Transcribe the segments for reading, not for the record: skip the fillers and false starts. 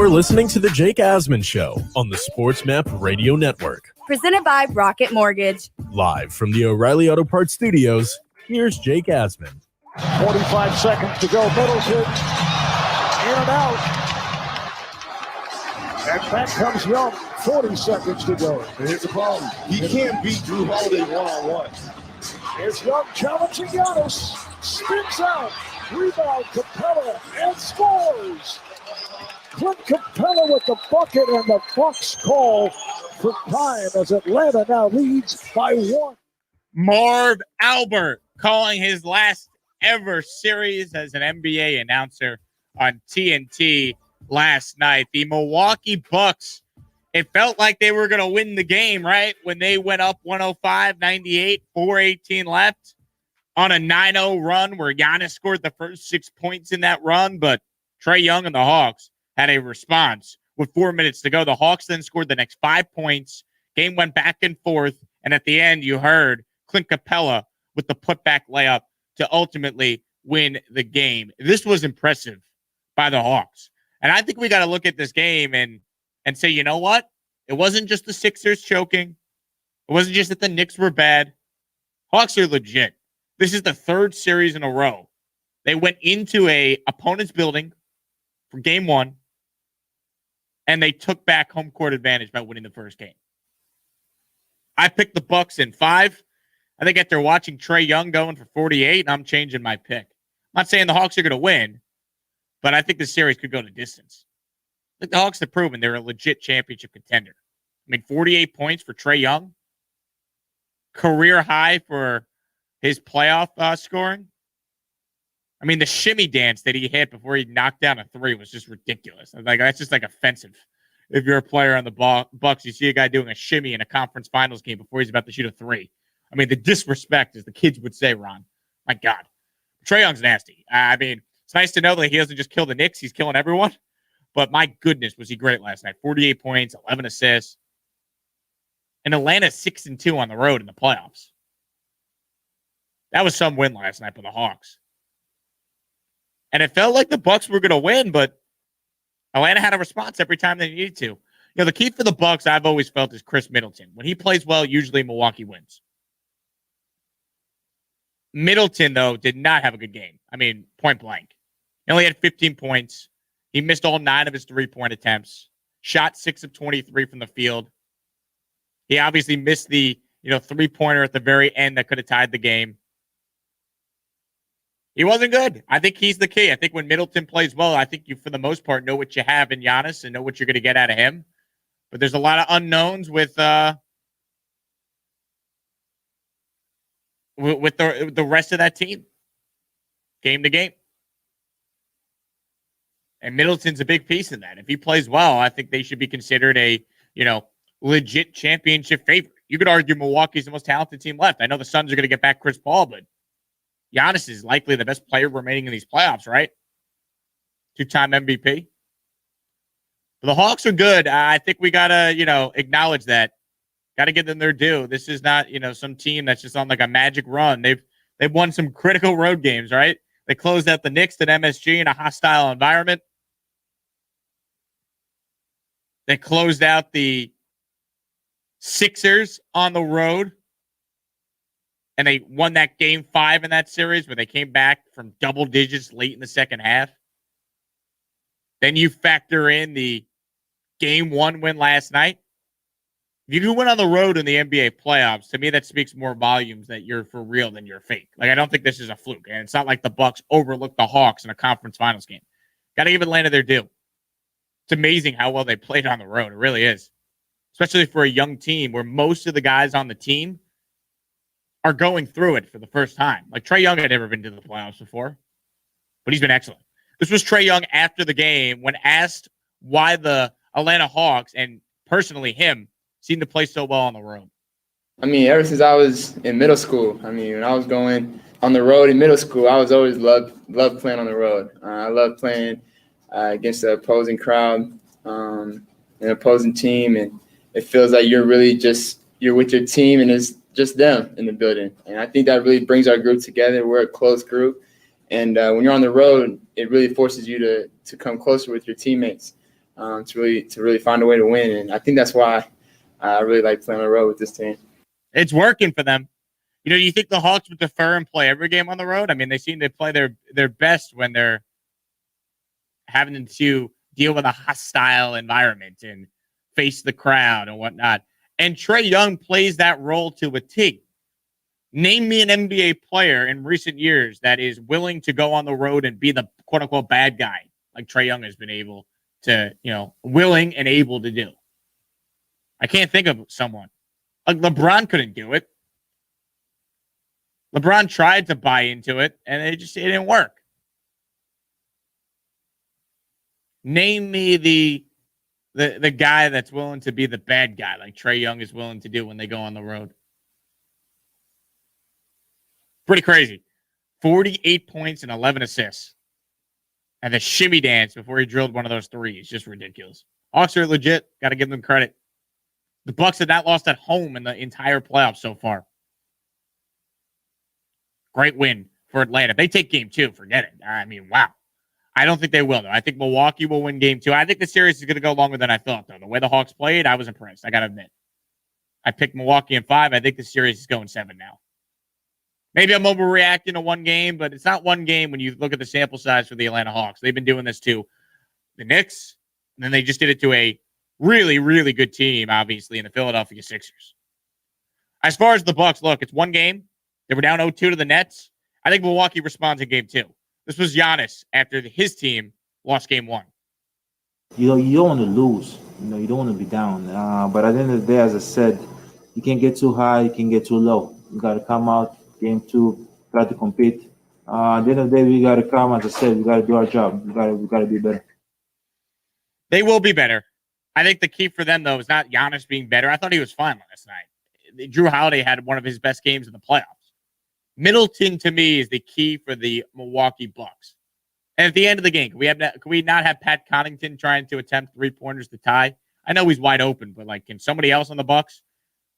You're listening to The Jake Asman Show on the SportsMap Radio Network. Presented by Rocket Mortgage. Live from the O'Reilly Auto Parts Studios, here's Jake Asman. 45 seconds to go. Middleton in and out. And back comes Young. 40 seconds to go. And here's the problem. He can't beat Drew Holiday one-on-one. Here's Young challenging Giannis. Spins out. Rebound, Capella, and scores. Clint Capella with the bucket, and the Bucks call for time as Atlanta now leads by 1. Marv Albert calling his last ever series as an NBA announcer on TNT last night. The Milwaukee Bucks, it felt like they were going to win the game, right? When they went up 105-98, 4:18 left on a 9-0 run where Giannis scored the first 6 points in that run, but Trae Young and the Hawks had a response with 4 minutes to go. The Hawks then scored the next 5 points. Game went back and forth, and at the end, you heard Clint Capella with the putback layup to ultimately win the game. This was impressive by the Hawks. And I think we got to look at this game and say, you know what? It wasn't just the Sixers choking. It wasn't just that the Knicks were bad. Hawks are legit. This is the third series in a row. They went into a opponent's building for game 1, and they took back home court advantage by winning the first game. I picked the Bucks in 5. I think after watching Trae Young going for 48, I'm changing my pick. I'm not saying the Hawks are going to win, but I think the series could go to distance. I think the Hawks have proven they're a legit championship contender. I mean, 48 points for Trae Young, career high for his playoff scoring. I mean, the shimmy dance that he hit before he knocked down a 3 was just ridiculous. Like, that's just like offensive. If you're a player on the Bucks, you see a guy doing a shimmy in a conference finals game before he's about to shoot a 3. I mean, the disrespect, as the kids would say, Ron. My God. Trae Young's nasty. I mean, it's nice to know that he doesn't just kill the Knicks. He's killing everyone. But my goodness, was he great last night. 48 points, 11 assists. And Atlanta 6-2 on the road in the playoffs. That was some win last night for the Hawks. And it felt like the Bucks were going to win, but Atlanta had a response every time they needed to. You know, the key for the Bucks, I've always felt, is Chris Middleton. When he plays well, usually Milwaukee wins. Middleton, though, did not have a good game. I mean, point blank. He only had 15 points. He missed all 9 of his three-point attempts. Shot 6 of 23 from the field. He obviously missed the, three-pointer at the very end that could have tied the game. He wasn't good. I think he's the key. I think when Middleton plays well, I think you, for the most part, know what you have in Giannis and know what you're going to get out of him. But there's a lot of unknowns with the rest of that team, game to game. And Middleton's a big piece in that. If he plays well, I think they should be considered a, legit championship favorite. You could argue Milwaukee's the most talented team left. I know the Suns are going to get back Chris Paul, but Giannis is likely the best player remaining in these playoffs, right? 2-time MVP. But the Hawks are good. I think we got to, acknowledge that. Got to give them their due. This is not, some team that's just on like a magic run. They've won some critical road games, right? They closed out the Knicks at MSG in a hostile environment. They closed out the Sixers on the road. And they won that game 5 in that series where they came back from double digits late in the second half. Then you factor in the game 1 win last night. If you can win on the road in the NBA playoffs, to me that speaks more volumes that you're for real than you're fake. Like, I don't think this is a fluke. And it's not like the Bucks overlooked the Hawks in a conference finals game. Got to give Atlanta their due. It's amazing how well they played on the road. It really is. Especially for a young team where most of the guys on the team are going through it for the first time. Like, Trae Young had never been to the playoffs before, but he's been excellent. This was Trae Young after the game when asked why the Atlanta Hawks, and personally him, seemed to play so well on the road. I mean, ever since I was in middle school, when I was going on the road in middle school, I was always loved playing on the road. I loved playing against the opposing crowd, an opposing team, and it feels like you're with your team, and it's just them in the building. And I think that really brings our group together. We're a close group. And when you're on the road, it really forces you to come closer with your teammates. to really find a way to win. And I think that's why I really like playing on the road with this team. It's working for them. You think the Hawks would defer and play every game on the road? I mean, they seem to play their best when they're having to deal with a hostile environment and face the crowd and whatnot. And Trae Young plays that role to a T. Name me an NBA player in recent years that is willing to go on the road and be the quote-unquote bad guy like Trae Young has been able to, willing and able to do. I can't think of someone. Like LeBron couldn't do it. LeBron tried to buy into it, and it didn't work. Name me the guy that's willing to be the bad guy, like Trae Young is willing to do when they go on the road. Pretty crazy. 48 points and 11 assists. And the shimmy dance before he drilled one of those threes. Just ridiculous. Hawks are legit. Got to give them credit. The Bucks have not lost at home in the entire playoffs so far. Great win for Atlanta. If they take game 2, forget it. I mean, wow. I don't think they will, though. I think Milwaukee will win game 2. I think the series is going to go longer than I thought, though. The way the Hawks played, I was impressed. I got to admit. I picked Milwaukee in 5. I think the series is going 7 now. Maybe I'm overreacting to one game, but it's not one game when you look at the sample size for the Atlanta Hawks. They've been doing this to the Knicks, and then they just did it to a really, really good team, obviously, in the Philadelphia Sixers. As far as the Bucks, look, it's one game. They were down 0-2 to the Nets. I think Milwaukee responds in game 2. This was Giannis after his team lost game 1. You don't want to lose. You don't want to be down. But at the end of the day, as I said, you can't get too high, you can't get too low. You got to come out, game 2, try to compete. At the end of the day, we got to come, as I said, we got to do our job. We got to be better. They will be better. I think the key for them, though, is not Giannis being better. I thought he was fine last night. Drew Holiday had one of his best games in the playoffs. Middleton, to me, is the key for the Milwaukee Bucks. And at the end of the game, can we not have Pat Connaughton trying to attempt 3-pointers to tie? I know he's wide open, but can somebody else on the Bucks,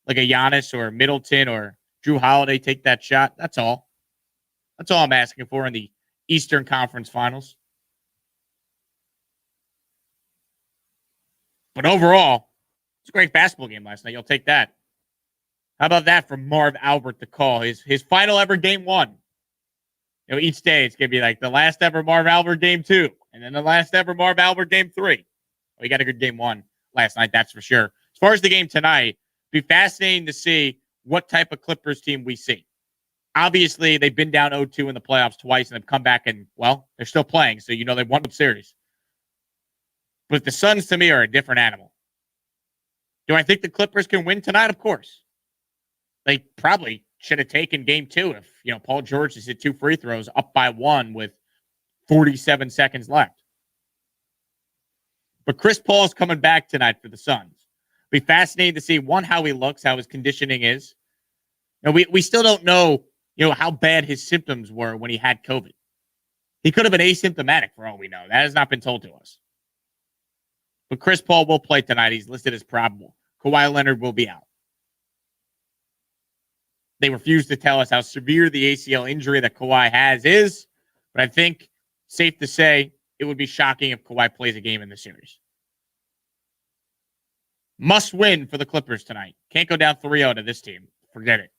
like a Giannis or Middleton or Drew Holiday, take that shot? That's all. That's all I'm asking for in the Eastern Conference Finals. But overall, it's a great basketball game last night. You'll take that. How about that from Marv Albert to call his final ever game 1? Each day it's going to be like the last ever Marv Albert game 2, and then the last ever Marv Albert game 3. We got a good game 1 last night, that's for sure. As far as the game tonight, be fascinating to see what type of Clippers team we see. Obviously, they've been down 0-2 in the playoffs twice, and they've come back and, they're still playing, so they won the series. But the Suns, to me, are a different animal. Do I think the Clippers can win tonight? Of course. They probably should have taken game 2 if, Paul George has hit 2 free throws up by 1 with 47 seconds left. But Chris Paul's coming back tonight for the Suns. Be fascinating to see, one, how he looks, how his conditioning is. We still don't know, how bad his symptoms were when he had COVID. He could have been asymptomatic for all we know. That has not been told to us. But Chris Paul will play tonight. He's listed as probable. Kawhi Leonard will be out. They refuse to tell us how severe the ACL injury that Kawhi has is, but I think safe to say it would be shocking if Kawhi plays a game in the series. Must win for the Clippers tonight. Can't go down 3-0 to this team. Forget it.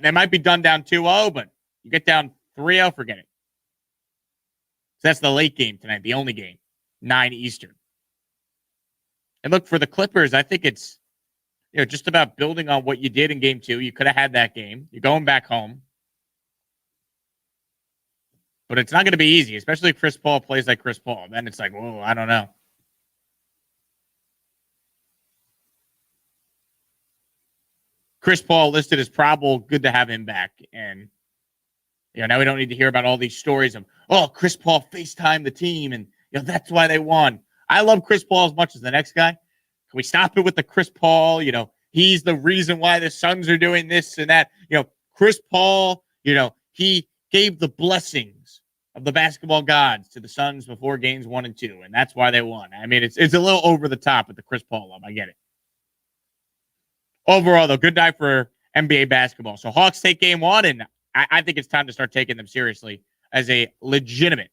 They might be done down 2-0, but you get down 3-0, forget it. So that's the late game tonight, the only game, 9 Eastern. And look, for the Clippers, I think it's just about building on what you did in game 2. You could have had that game. You're going back home. But it's not going to be easy, especially if Chris Paul plays like Chris Paul. Then it's like, whoa, I don't know. Chris Paul listed as probable. Good to have him back. And, now we don't need to hear about all these stories of, Chris Paul FaceTimed the team and, that's why they won. I love Chris Paul as much as the next guy. Can we stop it with the Chris Paul? He's the reason why the Suns are doing this and that. Chris Paul, he gave the blessings of the basketball gods to the Suns before games 1 and 2, and that's why they won. I mean, it's a little over the top with the Chris Paul love. I get it. Overall, though, good night for NBA basketball. So Hawks take game 1, and I think it's time to start taking them seriously as a legitimate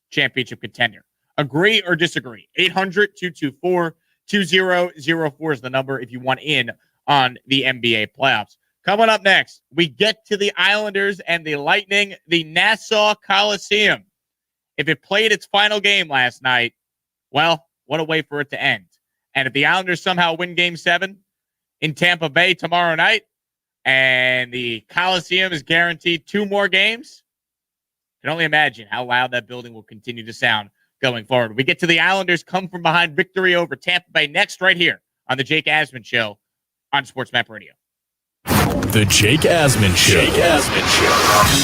championship contender. Agree or disagree? 800-224-2004 is the number if you want in on the NBA playoffs. Coming up next, we get to the Islanders and the Lightning, the Nassau Coliseum. If it played its final game last night, well, what a way for it to end. And if the Islanders somehow win Game 7 in Tampa Bay tomorrow night, and the Coliseum is guaranteed 2 more games, I can only imagine how loud that building will continue to sound going forward. We get to the Islanders come from behind victory over Tampa Bay next right here on the Jake Asman Show on Sports Map Radio. The Jake Asman Show. Jake Asman Show.